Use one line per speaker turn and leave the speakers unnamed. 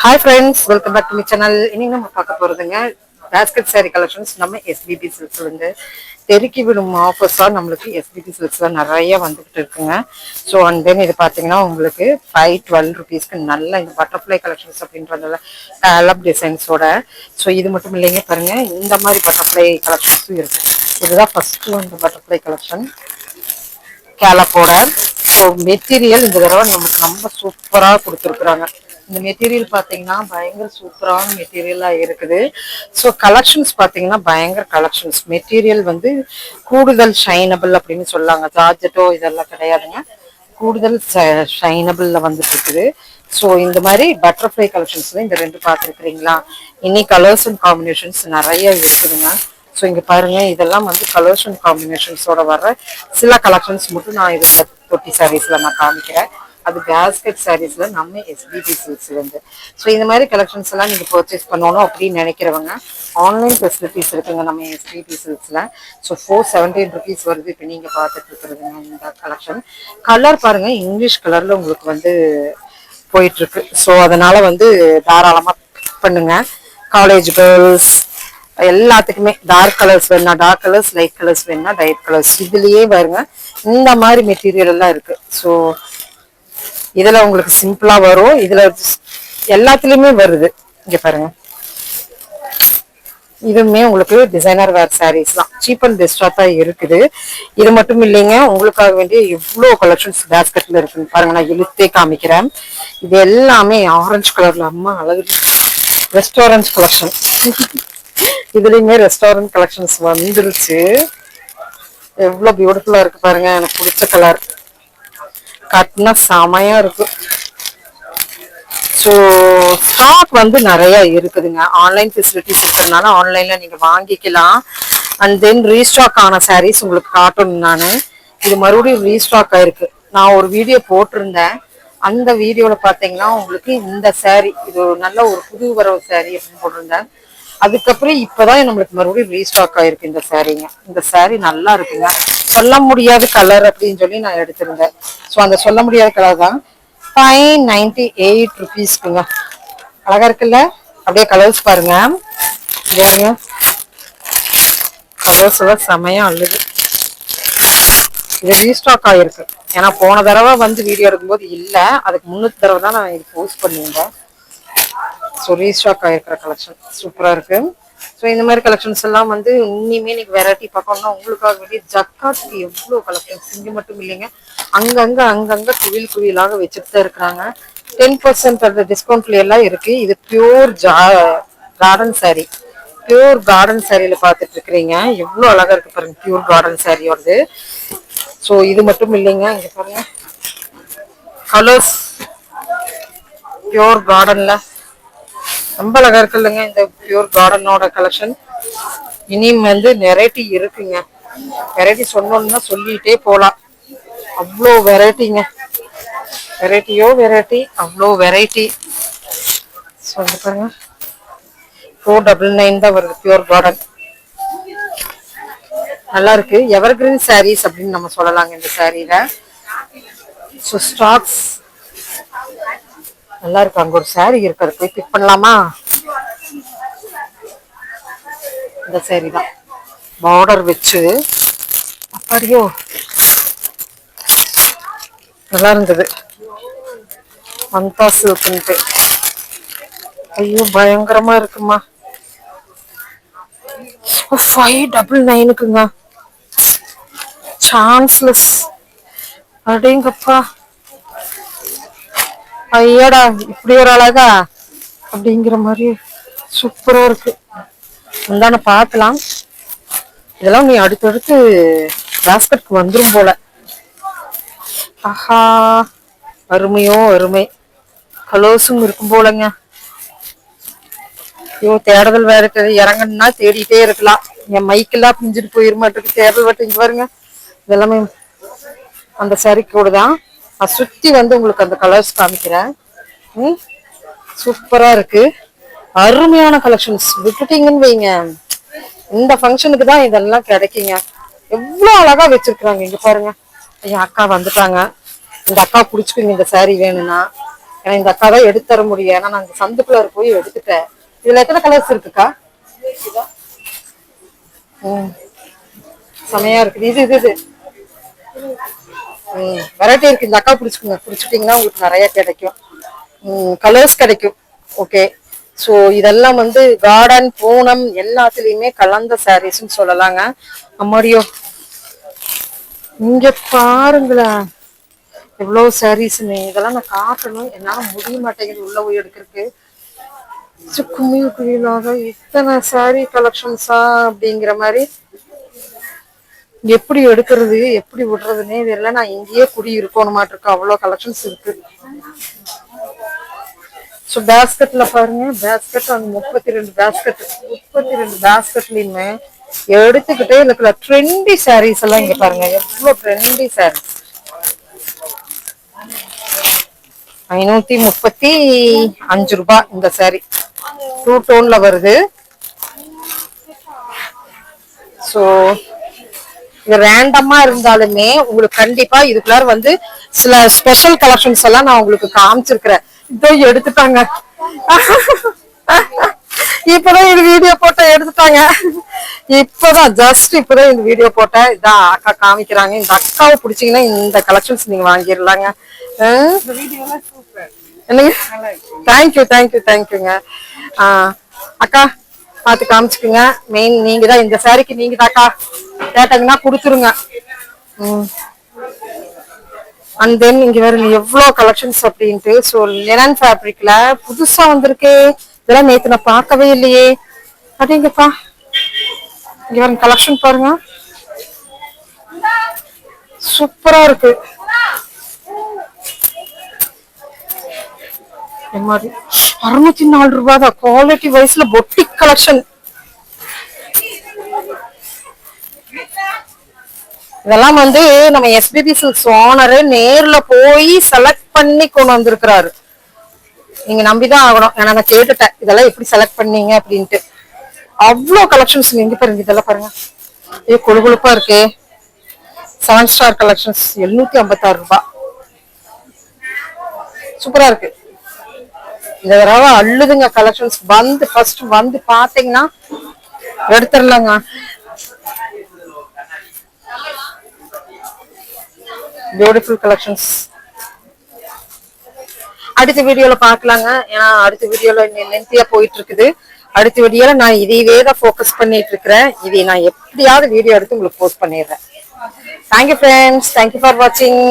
Hi friends, welcome back to my channel. இன்னைக்கு நம்ம பார்க்க போறதுங்க basket saree collections நம்ம SBB Silks வந்து தெருக்கி விடும் ஆஃபர்ஸா நம்மளுக்கு SBB Silksல நிறைய வந்துட்டு இருக்குங்க. ஸோ அண்ட் தென் இது பார்த்தீங்கன்னா உங்களுக்கு 512 rupeesக்கு நல்ல இந்த பட்டர்ஃப்ளை கலெக்ஷன்ஸ் அப்படின்றதுல ஸ்காலப் டிசைன்ஸோட. ஸோ இது மட்டும் இல்லைங்க, பாருங்க இந்த மாதிரி பட்டர்ஃப்ளை கலெக்ஷன்ஸும் இருக்கு. இதுதான் ஃபர்ஸ்ட் வந்து பட்டர்ஃப்ளை கலெக்ஷன் கேலப்போட. ஸோ மெட்டீரியல் இந்த தடவை நமக்கு ரொம்ப சூப்பராக கொடுத்துருக்குறாங்க. இந்த மெட்டீரியல் பார்த்தீங்கன்னா பயங்கர சூப்பரான மெட்டீரியலாக இருக்குது. ஸோ கலெக்ஷன்ஸ் பார்த்தீங்கன்னா பயங்கர கலெக்ஷன்ஸ். மெட்டீரியல் வந்து கூடுதல் ஷைனபிள் அப்படின்னு சொல்லாங்க. ஜார்ஜெட்டோ இதெல்லாம் கிடையாதுங்க, கூடுதல் ஷைனபிள்ல வந்துட்டு இருக்குது. ஸோ இந்த மாதிரி பட்டர்ஃப்ளை கலெக்ஷன்ஸ்ல இந்த ரெண்டு பார்த்துருக்குறீங்களா. இனி கலர்ஸ் அண்ட் காம்பினேஷன்ஸ் நிறைய இருக்குதுங்க. ஸோ இங்கே பாருங்க, இதெல்லாம் வந்து கலர்ஸ் அண்ட் காம்பினேஷன்ஸோட வர்ற சில கலெக்ஷன்ஸ் மட்டும் நான் இது தொட்டி சாரீஸ்ல நான் காமிக்கிறேன். அது பேஸ்கெட் சாரீஸ்ல நம்ம SBB Silks இருந்து. ஸோ இந்த மாதிரி கலெக்ஷன்ஸ் எல்லாம் நீங்க பர்ச்சேஸ் பண்ணணும் அப்படின்னு நினைக்கிறவங்க ஆன்லைன் ஃபெசிலிட்டிஸ் இருக்குங்க நம்ம SBB Silksல. ஸோ 417 rupees வருது. இப்போ நீங்க பார்த்துட்டு இருக்கிறதுங்க இந்த கலெக்ஷன். கலர் பாருங்க, இங்கிலீஷ் கலர்ல உங்களுக்கு வந்து போயிட்டு இருக்கு. ஸோ அதனால வந்து தாராளமா பண்ணுங்க. காலேஜ் கேர்ள்ஸ் எல்லாத்துக்குமே டார்க் கலர்ஸ் வேணா டார்க் கலர்ஸ், லைட் கலர்ஸ் வேணா லைட் கலர்ஸ், இதுலயே பாருங்க இந்த மாதிரி மெட்டீரியல் எல்லாம் இருக்கு. ஸோ இதுல உங்களுக்கு சிம்பிளா வரும், இதுல எல்லாத்துலயுமே வருது. இங்க பாருங்க, இதுவுமே உங்களுக்கு டிசைனர் வேர் சாரீஸ் தான், சீப் அண்ட் பெஸ்டா தான் இருக்குது. இது மட்டும் இல்லைங்க, உங்களுக்காக வேண்டிய எவ்வளவு கலெக்ஷன்ஸ் பேஸ்கெட்ல இருக்குன்னு பாருங்க. நான் இழுத்தே காமிக்கிறேன். இது எல்லாமே ஆரஞ்சு கலர்ல, அம்மா அழகு ரெஸ்டாரண்ட் கலெக்ஷன். இதுலயுமே ரெஸ்டாரண்ட் கலெக்ஷன்ஸ் வந்துருச்சு. எவ்வளவு பியூட்டிஃபுல்லா இருக்கு பாருங்க. எனக்கு பிடிச்ச கலர், கட்டினா செமையா இருக்கு. ஸோ ஸ்டாக் வந்து நிறைய இருக்குதுங்க. ஆன்லைன் ஃபெசிலிட்டிஸ் இருக்கிறதுனால ஆன்லைன்ல நீங்க வாங்கிக்கலாம். அண்ட் தென் ரீஸ்டாக் ஆன சாரீஸ் உங்களுக்கு காட்டணும். நான் இது மறுபடியும் ரீஸ்டாக் ஆயிருக்கு. நான் ஒரு வீடியோ போட்டிருந்தேன். அந்த வீடியோல பாத்தீங்கன்னா உங்களுக்கு இந்த சாரீ இது நல்ல ஒரு புது வரவு சாரீ அப்படின்னு போட்டிருந்தேன். அதுக்கப்புறம் இப்பதான் நம்மளுக்கு மறுபடியும் ரீஸ்டாக் ஆயிருக்கு இந்த சாரீங்க. இந்த சாரீ நல்லா இருக்குங்க. சொல்ல முடியாத கலர் அப்படின்னு சொல்லி நான் எடுத்திருந்தேன். ஸோ அந்த சொல்ல முடியாத கலர் தான் 598 rupeesக்குங்க. அழகா இருக்குல்ல. அப்படியே கலர்ஸ் பாருங்க, கலர்ஸ் எல்லாம் செமையா அழுது. இது ரீஸ்டாக் ஆயிருக்கு. ஏன்னா போன தடவை வந்து வீடியோ எடுக்கும்போது இல்ல, அதுக்கு முன்னூத்தி தடவை தான் நான் இது போஸ்ட் பண்ணியிருந்தேன். ஸோ ரீஸ்டாக் ஆகிருக்கிற கலெக்ஷன் சூப்பராக இருக்கு. ஸோ இந்த மாதிரி கலெக்ஷன்ஸ் எல்லாம் வந்து இனிமே நீங்க வெரைட்டி பார்க்கணும்னா உங்களுக்காக வேண்டிய ஜக்காத்துக்கு எவ்வளோ கலெக்ஷன்ஸ். இங்கே மட்டும் இல்லைங்க, அங்கங்க குவில் குவியலாக வச்சுட்டு தான் இருக்கிறாங்க. 10% டிஸ்கவுண்ட்ல எல்லாம் இருக்கு. இது pure Garden sari, pure Garden சாரியில பார்த்துட்டு இருக்கிறீங்க. எவ்வளோ அழகா இருக்கு பாருங்க, பியூர் கார்டன் சாரியோடது. ஸோ இது மட்டும் இல்லைங்க, இங்க பாருங்க கலர்ஸ் பியூர் கார்டன்ல ரொம்ப அழகா இருக்கு இல்லைங்க இந்த பியூர் கார்டனோட கலெக்ஷன். இனியும் வந்து வெரைட்டி இருக்குங்க. வெரைட்டி சொன்னோம்னா சொல்லிட்டே போலாம், அவ்வளோ வெரைட்டிங்க. வெரைட்டியோ வெரைட்டி, அவ்வளோ வெரைட்டி. சொல்லி பாருங்க, 499 தான் வருது. பியூர் கார்டன் நல்லா இருக்கு. எவர்கிரீன் சாரீஸ் அப்படின்னு நம்ம சொல்லலாங்க இந்த சாரீல. ஸோ ஸ்டாக்ஸ் நல்லா இருக்கு. அங்க ஒரு சாரி இருக்கு, அதை போய் பிக் பண்ணலாமா? இந்த சாரி தான் பார்டர் வச்சு, அப்படியோ நல்லா இருந்தது. மந்தா சில்க்ன்ட்டு. ஐயோ பயங்கரமா இருக்குமா. 599க்குங்க, சான்ஸ்லெஸ். அடேங்கப்பா, ஐயாடா இப்படி ஒரு அழகா அப்படிங்கிற மாதிரி சூப்பரா இருக்கு. முந்தான பார்க்கலாம். இதெல்லாம் நீ அடுத்தடுத்து பாஸ்கெட்க்கு வந்துரும் போல. ஆஹா, அருமையோ அருமை. கலர்ஸும் இருக்கும் போலங்க. ஐயோ தேடுதல் வேற இறங்கணும்னா தேடிட்டே இருக்கலாம். என் மைக்கெல்லாம் பிஞ்சிட்டு போயிட மாட்டேருக்கு. தேடல் வட்டு இங்க பாருங்க, இதெல்லாமே அந்த சாரி கூட தான். நான் சுத்தி வந்து உங்களுக்கு அந்த கலர்ஸ் காமிக்கிறேன். சூப்பரா இருக்கு, அருமையான கலெக்ஷன்ஸ். விட்டுட்டீங்கன்னு வைங்க, இந்த ஃபங்க்ஷனுக்கு தான் இதெல்லாம் கிடைக்குங்க. எவ்வளவு அழகா வச்சிருக்காங்க. இங்க பாருங்க, என் அக்கா வந்துட்டாங்க. இந்த அக்கா பிடிச்சிக்குங்க இந்த சாரி வேணும்னா. ஏன்னா இந்த அக்கா தான் எடுத்து தர முடியும், ஏன்னா நான் சந்துக்குள்ள போய் எடுத்துட்டேன். இதுல எத்தனை கலர்ஸ் இருக்குக்கா? செமையா இருக்குது. இது இது இது வெரைட்டி இருக்கு. இந்த அக்கா பிடிச்சுக்குங்க, பிடிச்சிட்டீங்கன்னா உங்களுக்கு நிறைய கிடைக்கும், கலர்ஸ் கிடைக்கும். ஓகே, ஸோ இதெல்லாம் வந்து கார்டன் பூனம் எல்லாத்துலயுமே கலந்த சாரீஸ்ன்னு சொல்லலாங்க. அம்மாடியோ இங்க பாருங்களேன் எவ்வளவு சாரீஸ்ன்னு. இதெல்லாம் நான் காட்டணும், என்னால முடிய மாட்டேங்குது உள்ள போய் எடுக்கிறதுக்கு. குமிழ் குமிழாக இத்தனை சாரீ கலெக்ஷன்ஸா அப்படிங்கிற மாதிரி. எப்படி எடுக்கிறது எப்படி விடுறதுன்னே இதெல்லாம் நான் இங்கேயே குடி இருக்கணும் மாட்டிருக்கு, அவ்வளவு கலெக்ஷன்ஸ் இருக்கு. ஸோ பேஸ்கெட்ல பாருங்க, பேஸ்கெட் அந்த 32 பேஸ்கெட், 32 பேஸ்கெட்லயுமே எடுத்துக்கிட்டே இருக்கிற ட்ரெண்டி சாரீஸ் எல்லாம் இங்க பாருங்க, எவ்வளவு ட்ரெண்டி சாரீ. 535 ரூபாய் இந்த சாரி, 2 டோன்ல வருது. ஸோ இது ரேண்டமா இருந்தாலுமே உங்களுக்கு கண்டிப்பா இதுக்குள்ளார வந்து சில ஸ்பெஷல் கலெக்ஷன்ஸ் எல்லாம் நான் உங்களுக்கு காமிச்சிருக்கிறேன். இதோ எடுத்துட்டாங்க, இப்பதான் இது வீடியோ போட்ட எடுத்துட்டாங்க. இப்பதான் ஜஸ்ட் இப்பதான் இந்த வீடியோ போட்டேன். இதான் அக்கா காமிக்கிறாங்க. இந்த அக்காவை பிடிச்சீங்கன்னா இந்த கலெக்ஷன்ஸ் நீங்க வாங்கிடலாங்க. என்னங்க, தேங்க்யூ தேங்க்யூ தேங்க்யூங்க. அக்கா பார்த்து காமிச்சுக்குங்க. மெயின் நீங்க தான் இந்த சாரிக்கு நீங்க தாக்கா கேட்டீங்கன்னா கொடுத்துருங்க. அண்ட் தென் இங்க வேற எவ்வளவு கலெக்ஷன்ஸ் அப்படின்ட்டு. ஸோ லெனன் ஃபேப்ரிக்ல புதுசா வந்திருக்கு. இதெல்லாம் நேத்து நான் பார்க்கவே இல்லையே. அப்படிங்கப்பா இங்க வேற கலெக்ஷன் பாருங்க, சூப்பரா இருக்கு. 604 ரூபாய் தான். குவாலிட்டி வைஸ்ல பொட்டிக் கலெக்ஷன். இதெல்லாம் வந்து நம்ம எஸ்பிபி சில்க்ஸ் ஓனரு நேர்ல போய் செலக்ட் பண்ணி கொண்டு வந்திருக்கிறாரு. நீங்க நம்பிதான் ஆகணும், ஏன்னா நான் கேட்டுட்டேன் இதெல்லாம் எப்படி செலக்ட் பண்ணீங்க அப்படின்ட்டு. அவ்வளவு கலெக்ஷன்ஸ் எங்க பாருங்க, இதெல்லாம் பாருங்க, ஏ கொழு கொழுப்பா இருக்கே. 7 ஸ்டார் கலெக்ஷன்ஸ் 756 ரூபாய், சூப்பரா இருக்கு. இந்த தடவை அள்ளுதுங்க கலெக்ஷன்ஸ். வந்து ஃபர்ஸ்ட் வந்து பாத்தீங்கன்னா எடுத்துடலாங்க. Beautiful collections. அடுத்த வீடியோல பாக்கலாங்க, ஏன்னா அடுத்த வீடியோல லென்த்தியா போயிட்டு இருக்குது. அடுத்த வீடியோல நான் இதையே தான் ஃபோக்கஸ் பண்ணிட்டு இருக்கிறேன். இதை நான் எப்படியாவது வீடியோ எடுத்து உங்களுக்கு போஸ்ட் பண்ணிடுறேன். தேங்க்யூ ஃப்ரெண்ட்ஸ், தேங்க்யூ ஃபார் வாட்சிங்.